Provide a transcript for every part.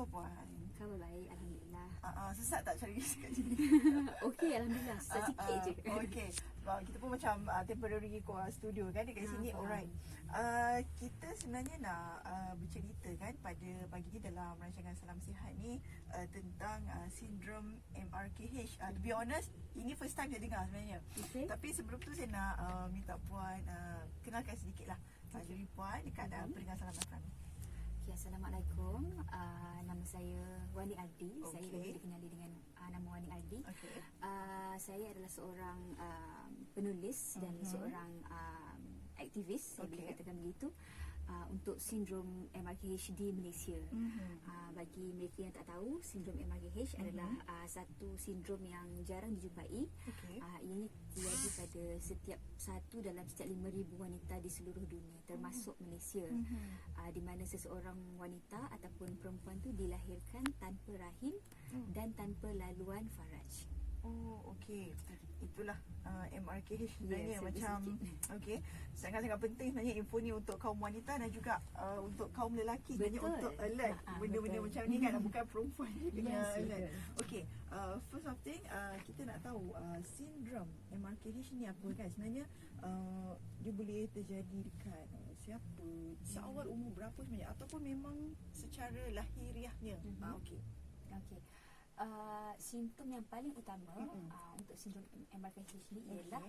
khabar puan? Khabar baik, Alhamdulillah. Susah tak cari kat sini? Okey, Alhamdullah. Sikit je. Okey. Kita pun macam temporary studio kan dekat sini. Faham. Alright. Kita sebenarnya nak bercerita kan pada pagi ni dalam rancangan Salam Sihat ni tentang sindrom MRKH. To be honest, ini first time saya dengar sebenarnya. Okay. Tapi sebelum tu saya nak minta puan kenalkan sedikit lah diri puan dekat pendengar Salam FM. Okay, Assalamualaikum. Nama saya Wani Ardi. Okey. Saya lebih dikenali dengan nama Wani Ardi. Okey. Saya adalah seorang penulis dan seorang aktivis, saya boleh Okey. katakan begitu, untuk sindrom MRKH di Malaysia. Bagi mereka yang tak tahu, sindrom MRKH adalah satu sindrom yang jarang dijumpai. Okey. Ianya terjadi pada setiap 5,000 wanita di seluruh dunia, termasuk Malaysia. Di mana seseorang wanita ataupun perempuan tu dilahirkan tanpa rahim dan tanpa laluan faraj. Oh, okey. Itulah MRKH sebenarnya Yes, macam okey. Sangat-sangat penting sebenarnya info ni untuk kaum wanita dan juga untuk kaum lelaki sebenarnya Betul. untuk alert benda-benda Betul. macam ni kan, bukan perempuan je kena Yes, alert. betul. Okey, first of thing kita nak tahu sindrom MRKH ni apa kan sebenarnya. Dia boleh terjadi dekat siapa, seawal umur berapa sebenarnya ataupun memang secara lahiriahnya. Okey. Okey. Simptom yang paling utama untuk sindrom MRKH ni ialah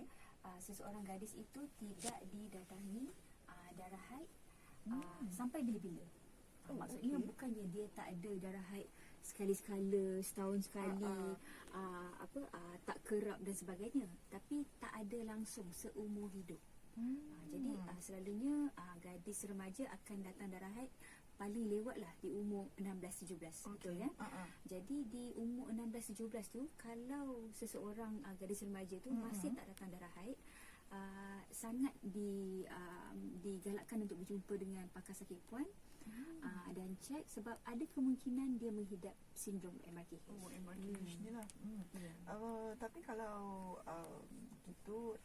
seseorang gadis itu tidak didatangi darah haid sampai bila-bila. Maksudnya bukannya dia tak ada darah haid sekali-sekala, setahun sekali, tak kerap dan sebagainya, tapi tak ada langsung seumur hidup. Jadi selalunya gadis remaja akan datang darah haid paling lewat lah di umur 16-17. Betul kan? Jadi di umur 16-17 tu, kalau seseorang gadis remaja tu masih tak datang darah haid, sangat digalakkan untuk berjumpa dengan pakar sakit puan dan cek, sebab ada kemungkinan dia menghidap sindrom MRKH. Oh, MRKH ni lah. Tapi kalau gitu,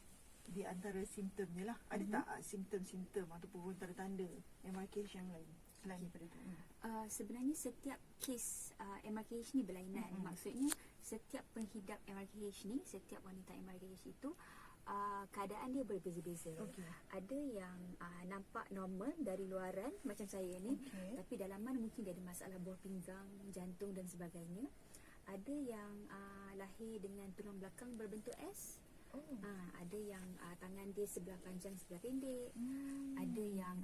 di antara simptom ni lah, ada tak simptom-simptom ataupun tanda-tanda MRKH yang lain selain daripada tu? Sebenarnya setiap kes MRKH ni berlainan. Maksudnya setiap penghidap MRKH ni, setiap wanita MRKH itu keadaan dia berbeza-beza. Okey. Ada yang nampak normal dari luaran macam saya ni, tapi dalaman mungkin dia ada masalah buah pinggang, jantung dan sebagainya. Ada yang lahir dengan tulang belakang berbentuk S. Ada yang tangan dia sebelah panjang sebelah pendek. Ada yang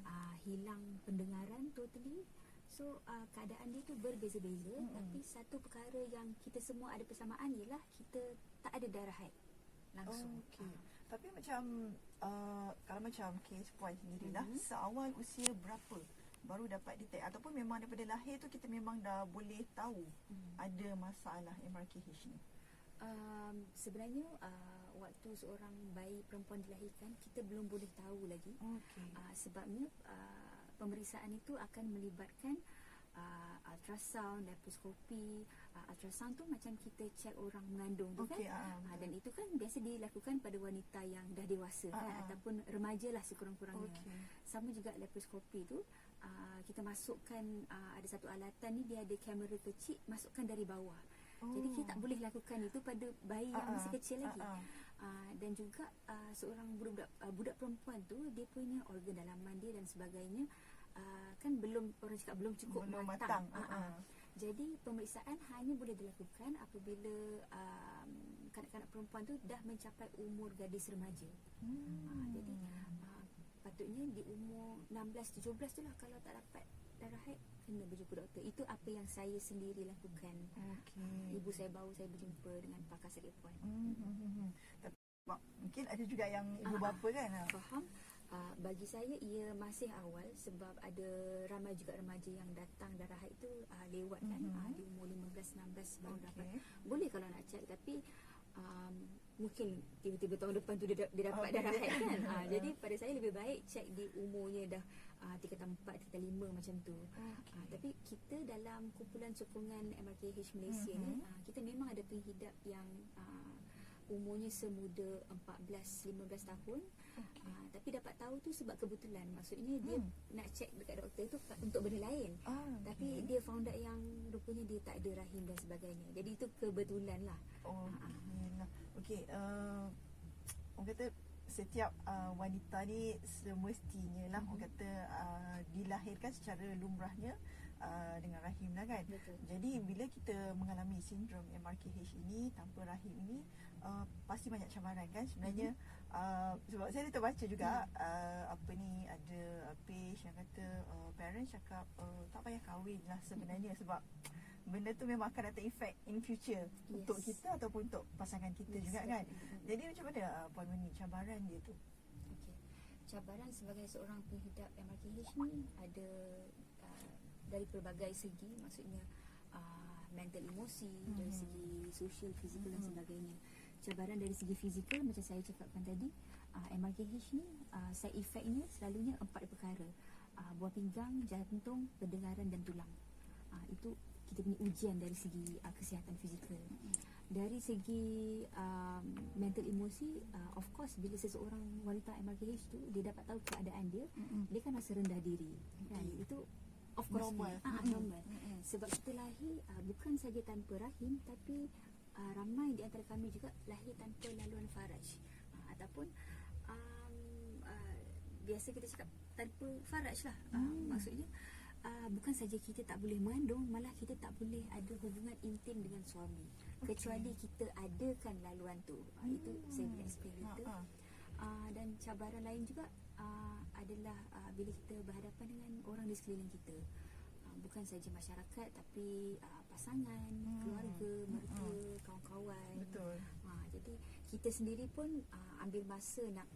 hilang pendengaran totally. So keadaan dia tu berbeza-beza, tapi satu perkara yang kita semua ada persamaan ialah kita tak ada darah haid langsung. Okey. Tapi macam kalau macam kes puan sendirilah, seawal usia berapa baru dapat detect ataupun memang daripada lahir tu kita memang dah boleh tahu ada masalah MRKH ni? Sebenarnya waktu seorang bayi perempuan dilahirkan, kita belum boleh tahu lagi. Sebabnya pemeriksaan itu akan melibatkan ultrasound, laparoskopi. Ultrasound tu macam kita cek orang mengandung tu kan. Dan itu kan biasa dilakukan pada wanita yang dah dewasa kan, ataupun remaja lah sekurang-kurangnya. Sama juga laparoskopi tu, kita masukkan ada satu alatan ni, dia ada kamera kecil, masukkan dari bawah. Jadi kita tak boleh lakukan itu pada bayi yang masih kecil lagi. Dan juga seorang budak perempuan tu, dia punya organ dalaman dia dan sebagainya kan belum, orang cakap belum cukup matang. Jadi pemeriksaan hanya boleh dilakukan apabila kanak-kanak perempuan tu dah mencapai umur gadis remaja. Jadi patutnya di umur 16-17 tu lah, kalau tak dapat darah haid kena berjumpa doktor. Itu apa yang saya sendiri lakukan. Ibu saya bawa saya berjumpa dengan pakar sakit puan. Tapi mungkin ada juga yang ibu bapa kan? Faham. Bagi saya ia masih awal, sebab ada ramai juga remaja yang datang darah haid tu lewat kan, di umur 15-16 baru dapat. Boleh kalau nak cek, tapi mungkin tiba-tiba tahun depan tu dia dapat darah haid kan. Jadi pada saya lebih baik cek di umurnya dah tingkatan 4, tingkatan 5 macam tu. Tapi kita dalam kumpulan sokongan MRKH Malaysia ni, kita memang ada penghidap yang umurnya semuda 14-15 tahun. Tapi dapat tahu tu sebab kebetulan. Maksudnya dia nak check dekat doktor tu untuk benda lain. Tapi dia found out yang rupanya dia tak ada rahim dan sebagainya. Jadi itu kebetulan lah. Okey, orang kata setiap wanita ni semestinya lah orang kata dilahirkan secara lumrahnya dengan rahim lah kan. Betul. Jadi bila kita mengalami sindrom MRKH ini tanpa rahim ini pasti banyak cabaran kan sebenarnya. Sebab saya terbaca juga apa ni, ada page yang kata parents cakap tak payah kahwin lah sebenarnya sebab benda tu memang akan datang efek in future untuk kita ataupun untuk pasangan kita juga kan. Jadi macam mana Puan Meni cabaran dia tu? Okey. Cabaran sebagai seorang penghidap MRKH ni ada dari pelbagai segi, maksudnya mental emosi, dari segi social, fizikal dan sebagainya. Cabaran dari segi fizikal macam saya cakapkan tadi, MRKH ni side effectnya selalunya 4 perkara. Buah pinggang, jantung, pendengaran dan tulang. Itu kita punya ujian dari segi kesihatan fizikal. Dari segi mental emosi, of course bila seseorang wanita MRKH tu dia dapat tahu keadaan dia, dia kan rasa rendah diri. Kan? Itu of course normal. Sebab kita lahir bukan saja tanpa rahim, tapi ramai di antara kami juga lahir tanpa laluan faraj, ataupun biasa kita cakap tanpa faraj lah. Maksudnya bukan saja kita tak boleh mengandung, malah kita tak boleh ada hubungan intim dengan suami kecuali kita adakan laluan tu. Itu saya boleh explain later. Dan cabaran lain juga adalah bila kita berhadapan dengan orang di sekeliling kita, bukan saja masyarakat tapi pasangan, keluarga, mertua, kawan-kawan. Betul. Jadi kita sendiri pun ambil masa nak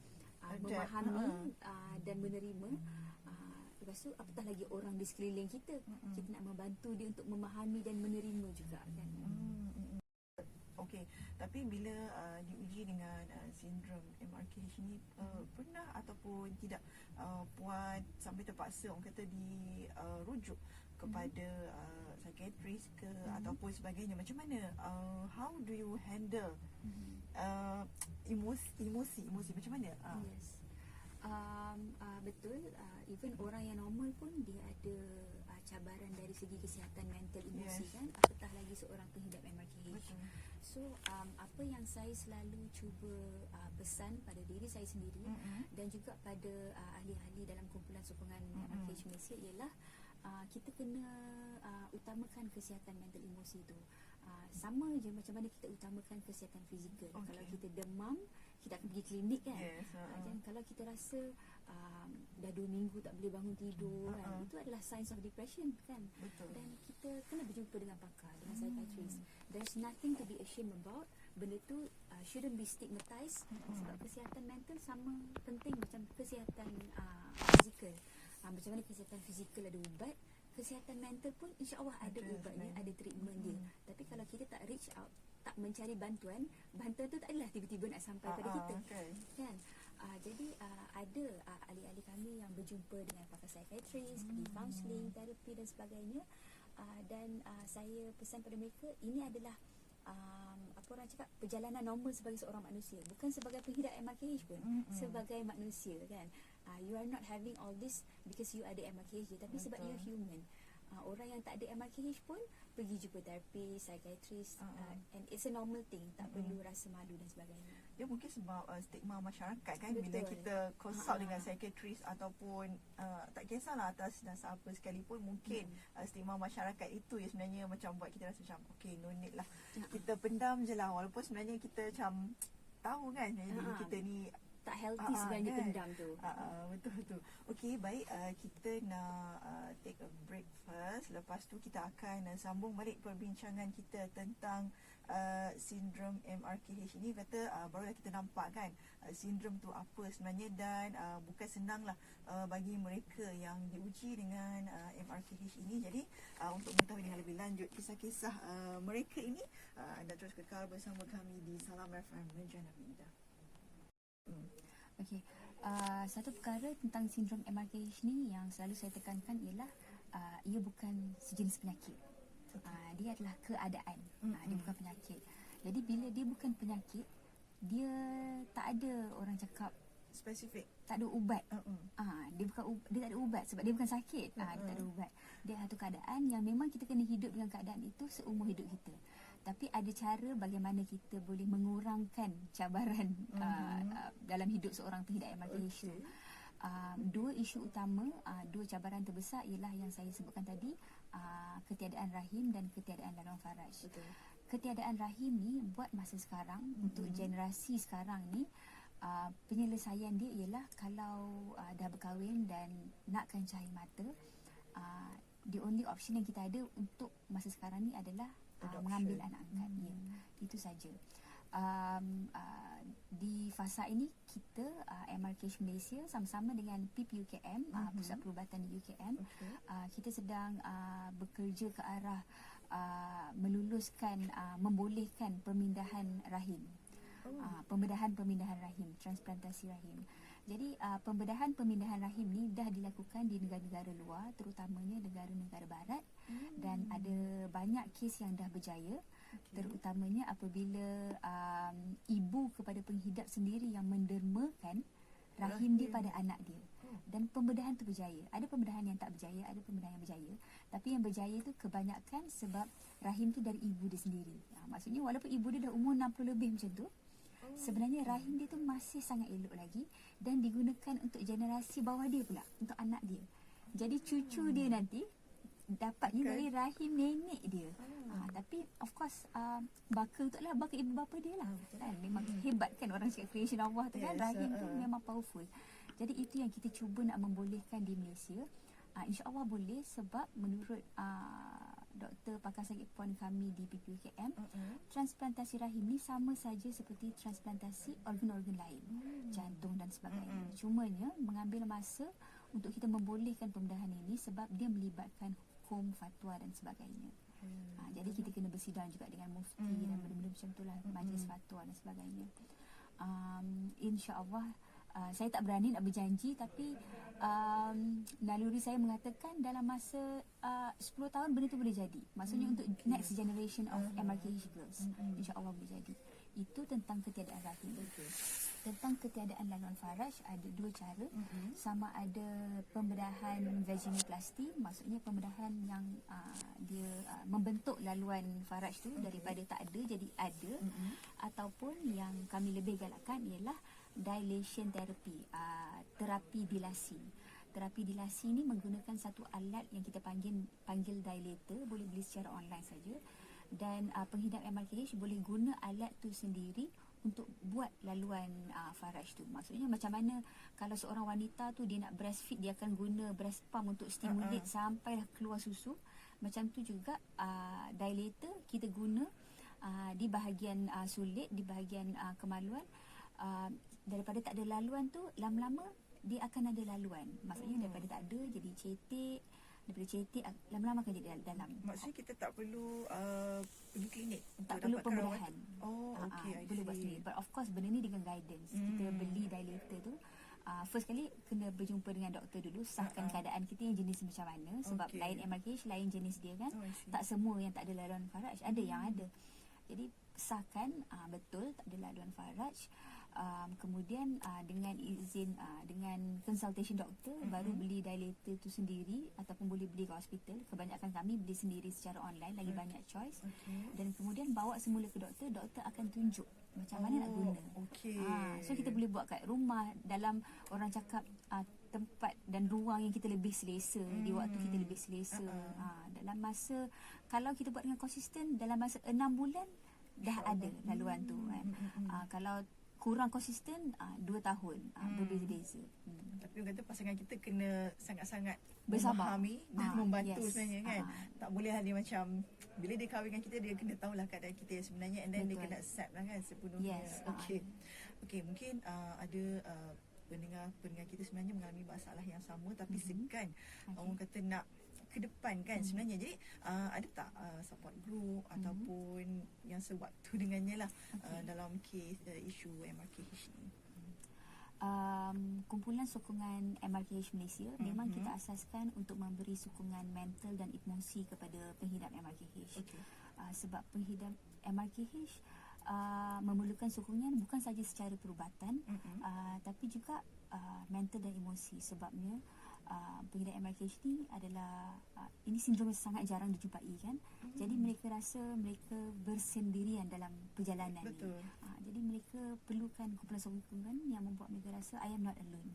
memahami dan menerima. Lepas tu apatah lagi orang di sekeliling kita. Kita nak membantu dia untuk memahami dan menerima juga kan. Okey, tapi bila diuji dengan sindrom MRKH ni pernah ataupun tidak Puan sampai terpaksa orang kata dirujuk kepada psikiatris ke ataupun sebagainya, macam mana how do you handle emosi macam mana? Yes. Betul, even orang yang normal pun dia ada cabaran dari segi kesihatan mental emosi kan, apatah lagi seorang penghidap MRKH. Betul. So apa yang saya selalu cuba pesan pada diri saya sendiri dan juga pada ahli-ahli dalam kumpulan sokongan MRKH Malaysia ialah kita kena utamakan kesihatan mental emosi tu. Sama je macam mana kita utamakan kesihatan fizikal. Kalau kita demam, kita akan pergi klinik kan. Dan kalau kita rasa dah 2 minggu tak boleh bangun tidur kan, itu adalah signs of depression kan. Betul. Dan kita kena berjumpa dengan pakar, dengan psychiatrist. There's nothing to be ashamed about. Benda tu shouldn't be stigmatized. Sebab kesihatan mental sama penting macam kesihatan fizikal. Macam mana kesihatan fizikal ada ubat, kesihatan mental pun insya-Allah ada ubatnya, ada treatment dia. Tapi kalau kita tak reach out, tak mencari bantuan tu tak adalah tiba-tiba nak sampai pada kita. Kan? Jadi ada ahli-ahli kami yang berjumpa dengan pakar psikiatris, pergi counselling, terapi dan sebagainya. Dan saya pesan pada mereka, ini adalah apa orang cakap, perjalanan normal sebagai seorang manusia, bukan sebagai penghidap MRKH pun, sebagai manusia kan. You are not having all this because you ada MRKH, tapi sebab you human. Orang yang tak ada MRKH pun pergi jumpa terapi, psikiatris, and it's a normal thing, tak perlu rasa malu dan sebagainya. Dia mungkin sebab stigma masyarakat kan. Betul. Bila kita consult dengan psikiatris ataupun tak kisahlah atas dasar apa sekalipun, mungkin stigma masyarakat itu yang sebenarnya macam buat kita rasa macam okay, no need lah, kita pendam je lah, walaupun sebenarnya kita macam tahu kan diri kita ni tak healthy sebenarnya kan? Pendam tu. Betul. Okey, baik, kita nak take a break first. Lepas tu kita akan sambung balik perbincangan kita tentang sindrom MRKH ini. Kata barulah kita nampak kan sindrom tu apa sebenarnya, dan bukan senang lah bagi mereka yang diuji dengan MRKH ini. Jadi untuk mengetahui dengan lebih lanjut kisah-kisah mereka ini, anda terus kekal bersama kami di Salam FM Rejana Minda. Okey, satu perkara tentang sindrom MRKH ni yang selalu saya tekankan ialah ia bukan sejenis penyakit. Dia adalah keadaan. Dia bukan penyakit. Jadi bila dia bukan penyakit, dia tak ada orang cakap Spesifik. tak ada ubat. Uh-uh. Dia bukan dia tak ada ubat sebab dia bukan sakit. Dia tak ada ubat. Dia satu keadaan yang memang kita kena hidup dengan keadaan itu seumur hidup kita. Tapi ada cara bagaimana kita boleh mengurangkan cabaran dalam hidup seorang pengidap MRKH tu. Dua isu utama, dua cabaran terbesar ialah yang saya sebutkan tadi, ketiadaan rahim dan ketiadaan laluan faraj. Betul. Ketiadaan rahim ni buat masa sekarang, untuk generasi sekarang ni, penyelesaian dia ialah kalau dah berkahwin dan nakkan cahaya mata, the only option yang kita ada untuk masa sekarang ni adalah mengambil anak angkat. Ya, itu saja. Di fasa ini kita MRKH Malaysia sama-sama dengan PIP UKM, Pusat Perubatan di UKM, kita sedang bekerja ke arah meluluskan, membolehkan pemindahan rahim. Pemindahan rahim, transplantasi rahim. Jadi pemindahan rahim ni dah dilakukan di negara-negara luar, terutamanya negara-negara barat, dan ada banyak kes yang dah berjaya, terutamanya apabila ibu kepada penghidap sendiri yang mendermakan rahim dia pada anak dia. Dan pembedahan tu berjaya. Ada pembedahan yang tak berjaya, ada pembedahan yang berjaya. Tapi yang berjaya tu kebanyakan sebab rahim tu dari ibu dia sendiri. Maksudnya walaupun ibu dia dah umur 60 lebih macam tu, sebenarnya rahim dia tu masih sangat elok lagi dan digunakan untuk generasi bawah dia pula, untuk anak dia. Jadi cucu dia nanti dapatnya dari rahim nenek dia. Tapi of course baka tu lah, baka ibu bapa dia lah. Kan? Memang hebat kan orang cakap creation Allah tu kan, rahim tu memang powerful. Jadi itu yang kita cuba nak membolehkan di Malaysia. InsyaAllah boleh sebab menurut doktor pakar sakit puan kami di PPUKM, transplantasi rahim ni sama saja seperti transplantasi organ-organ lain, jantung dan sebagainya. Cumanya mengambil masa untuk kita membolehkan pembedahan ini sebab dia melibatkan hukum, fatwa dan sebagainya. Jadi kita kena bersidang juga dengan mufti dan benda-benda macam itulah, majlis fatwa dan sebagainya. InsyaAllah saya tak berani nak berjanji, tapi naluri saya mengatakan dalam masa 10 tahun benda tu boleh jadi. Maksudnya untuk next generation of MRKH girls, insyaAllah boleh jadi. Itu tentang ketiadaan rahim. Tentang ketiadaan laluan faraj ada dua cara. Sama ada pembedahan vaginoplasty, maksudnya pembedahan yang dia membentuk laluan faraj tu daripada tak ada jadi ada, ataupun yang kami lebih galakkan ialah dilation therapy, terapi dilasi. Terapi dilasi ni menggunakan satu alat yang kita panggil dilator, boleh beli secara online saja, dan penghidap MRKH boleh guna alat tu sendiri untuk buat laluan faraj tu. Maksudnya macam mana kalau seorang wanita tu dia nak breastfeed, dia akan guna breast pump untuk stimulate sampailah keluar susu. Macam tu juga dilator kita guna di bahagian sulit, di bahagian kemaluan. Daripada tak ada laluan tu, lama-lama dia akan ada laluan. Maksudnya daripada tak ada jadi cetek, daripada cetek lama-lama akan jadi dalam. Maksudnya kita tak perlu pergi klinik untuk tak perlu dapat pembedahan. Okay, I perlu buat see. sendiri. But of course benda ni dengan guidance. Kita beli dilator tu, first kali kena berjumpa dengan doktor dulu, sahkan keadaan kita yang jenis macam mana. Sebab lain MRKH, lain jenis dia kan. Tak semua yang tak ada laluan faraj, ada yang ada. Jadi sahkan betul tak ada laluan faraj. Kemudian dengan izin, dengan consultation doktor, baru beli dilator tu sendiri, ataupun boleh beli ke hospital. Kebanyakan kami beli sendiri secara online, lagi banyak choice. Dan kemudian bawa semula ke doktor, doktor akan tunjuk macam mana nak guna. So kita boleh buat kat rumah, dalam orang cakap tempat dan ruang yang kita lebih selesa, di waktu kita lebih selesa. Dalam masa, kalau kita buat dengan konsisten, dalam masa 6 bulan dah ada laluan tu kan. Kalau kurang konsisten 2 tahun, berbeza-beza. Tapi orang kata pasangan kita kena sangat-sangat bersabar, memahami dan membantu yes. sebenarnya kan. Tak boleh dia macam bila dia kahwin dengan kita, dia kena tahulah keadaan kita yang sebenarnya, and then dia kena accept lah kan sepenuhnya. Yes. Okay, mungkin ada pendengar kita sebenarnya mengalami masalah yang sama, tapi segan orang kata nak ke depan kan sebenarnya. Jadi ada tak support group ataupun yang sewaktu dengannya lah dalam kes isu MRKH ni? Kumpulan sokongan MRKH Malaysia memang kita asaskan untuk memberi sokongan mental dan emosi kepada penghidap MRKH. Sebab penghidap MRKH memerlukan sokongan bukan saja secara perubatan, tapi juga mental dan emosi. Sebabnya pengidap MRKH ni adalah ini sindrom yang sangat jarang dijumpai kan. Jadi mereka rasa mereka bersendirian dalam perjalanan ni. Jadi mereka perlukan kumpulan sokongan yang membuat mereka rasa I am not alone.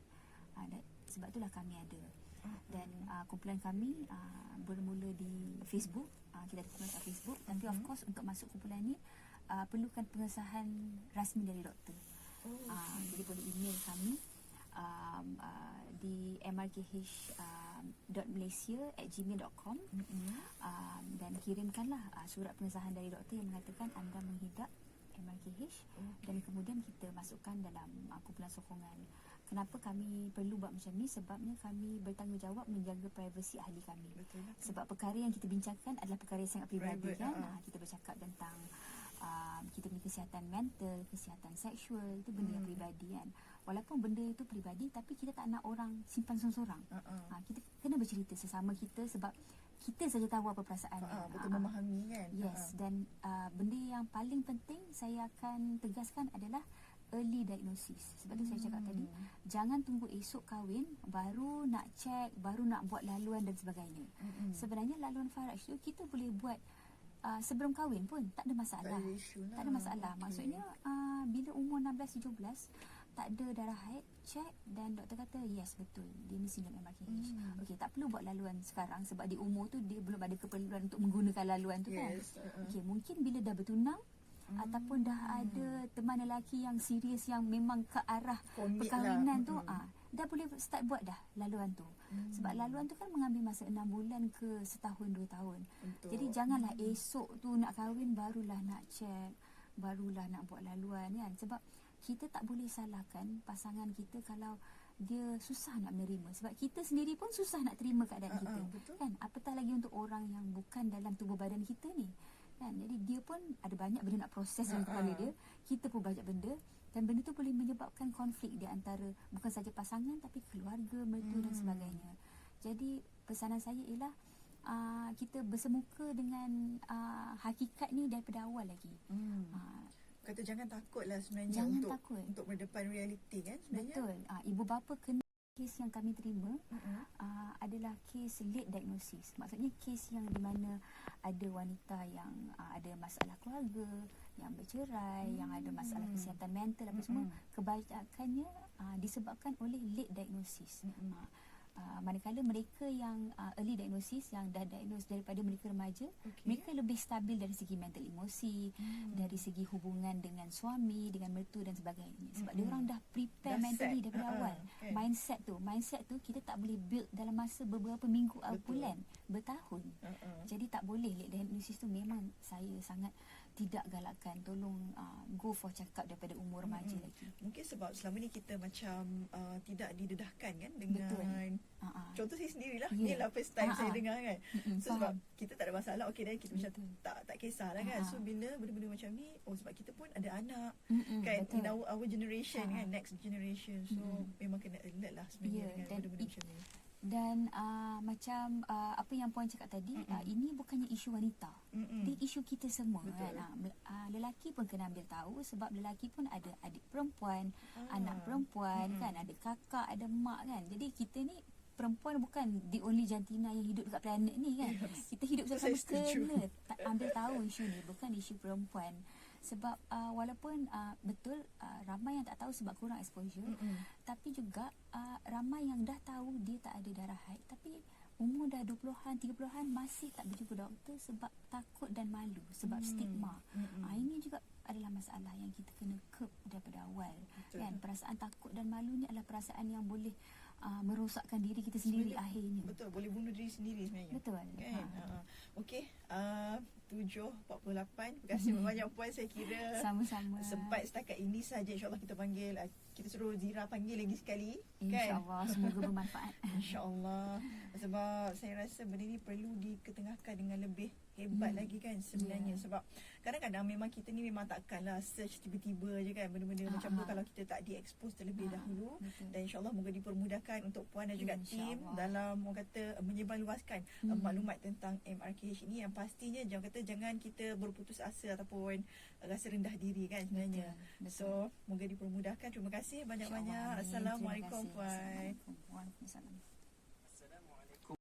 Sebab itulah kami ada. Dan kumpulan kami bermula di Facebook. Kita ada kumpulan kat Facebook. Tapi of course untuk masuk kumpulan ni perlukan pengesahan rasmi dari doktor. Jadi boleh email kami di mrkh.malaysia@gmail.com dan kirimkanlah surat pengesahan dari doktor yang mengatakan anda mengidap MRKH dan kemudian kita masukkan dalam kumpulan sokongan. Kenapa kami perlu buat macam ni? Sebabnya kami bertanggungjawab menjaga privasi ahli kami. Sebab perkara yang kita bincangkan adalah perkara yang sangat peribadi kan. Kita bercakap tentang kita punya kesihatan mental, kesihatan seksual, itu benda yang peribadi kan. Walaupun benda itu peribadi tapi kita tak nak orang simpan seorang-seorang. Kita kena bercerita sesama kita sebab kita saja tahu apa perasaan. Betul, memahami kan. Yes, dan benda yang paling penting saya akan tegaskan adalah early diagnosis. Sebab tu saya cakap tadi, jangan tunggu esok kahwin baru nak check, baru nak buat laluan dan sebagainya. Sebenarnya laluan Faraj tu kita boleh buat sebelum kahwin pun tak ada masalah. Tak ada masalah. Maksudnya bila umur 16-17 tak ada darah haid, check dan doktor kata yes betul dia ni sindrom MRKH. Okey, tak perlu buat laluan sekarang sebab di umur tu dia belum ada keperluan untuk menggunakan laluan tu kan. Okey, mungkin bila dah bertunang ataupun dah ada teman lelaki yang serius yang memang ke arah perkahwinan tu dah boleh start buat dah laluan tu. Sebab laluan tu kan mengambil masa 6 bulan ke setahun 2 tahun. Jadi janganlah esok tu nak kahwin barulah nak check, barulah nak buat laluan kan. Sebab kita tak boleh salahkan pasangan kita kalau dia susah nak menerima. Sebab kita sendiri pun susah nak terima keadaan kita kan. Apatah lagi untuk orang yang bukan dalam tubuh badan kita ni kan. Jadi dia pun ada banyak benda nak proses dalam kepala dia, kita pun banyak benda, dan benda tu boleh menyebabkan konflik di antara bukan saja pasangan tapi keluarga, mertua dan sebagainya. Jadi pesanan saya ialah kita bersemuka dengan hakikat ni daripada awal lagi. Kata jangan takut lah sebenarnya untuk berdepan realiti kan sebenarnya. Betul. Ibu bapa kena kes yang kami terima adalah kes late diagnosis. Maksudnya kes yang di mana ada wanita yang ada masalah keluarga, yang bercerai, yang ada masalah kesihatan mental apa semua, kebanyakannya disebabkan oleh late diagnosis. Manakala mereka yang early diagnosis, yang dah diagnose daripada mereka remaja, mereka lebih stabil dari segi mental emosi, dari segi hubungan dengan suami, dengan mertua dan sebagainya. Sebab dia orang dah prepare mentally daripada awal. Mindset tu kita tak boleh build dalam masa beberapa minggu atau bulan, bertahun. Jadi tak boleh late diagnosis tu. Memang saya sangat tidak galakkan. Tolong go for check up daripada umur remaja lagi. Mungkin sebab selama ni kita macam tidak didedahkan kan dengan contoh saya sendirilah. Inilah first time saya dengar kan. So sebab kita tak ada masalah, okey dah, kita macam tak kisahlah kan. So bila benda-benda macam ni, sebab kita pun ada anak kan, in our generation kan, next generation. So memang kena alert lah sebenarnya dengan benda-benda macam ni. Dan macam apa yang Puan cakap tadi, ini bukannya isu wanita, dia isu kita semua kan. Lelaki pun kena ambil tahu sebab lelaki pun ada adik perempuan, anak perempuan kan, ada kakak, ada mak kan. Jadi kita ni perempuan bukan the only jantina yang hidup dekat planet ni kan. Kita hidup bersama, kena ambil tahu isu ni, bukan isu perempuan. Sebab walaupun betul ramai yang tak tahu sebab kurang exposure, tapi juga ramai yang dah tahu dia tak ada darah haid tapi umur dah 20-an, 30-an masih tak berjumpa doktor sebab takut dan malu sebab stigma. Ini juga adalah masalah yang kita kena curb daripada awal. Kan, perasaan takut dan malu ni adalah perasaan yang boleh merosakkan diri kita sendiri akhirnya. Betul, boleh bunuh diri sendiri sebenarnya. Betul. Kan? Okey, 7.48. Terima kasih banyak Puan. Saya kira sama-sama. Sempat setakat ini saja. InsyaAllah kita panggil, kita suruh Zira panggil lagi sekali. InsyaAllah, kan? Semoga bermanfaat. InsyaAllah. Sebab saya rasa benda ni perlu diketengahkan dengan lebih hebat lagi kan sebenarnya. Sebab kadang-kadang memang kita ni memang takkanlah search tiba-tiba je kan benda-benda macam tu kalau kita tak di-expose terlebih dahulu. Dan insyaAllah moga dipermudahkan untuk puan dan juga tim dalam orang kata menyebarluaskan maklumat tentang MRKH ini, yang pastinya jangan kita berputus asa ataupun rasa rendah diri kan sebenarnya. So moga dipermudahkan. Terima kasih banyak-banyak. Assalamualaikum puan. Waalaikumsalam.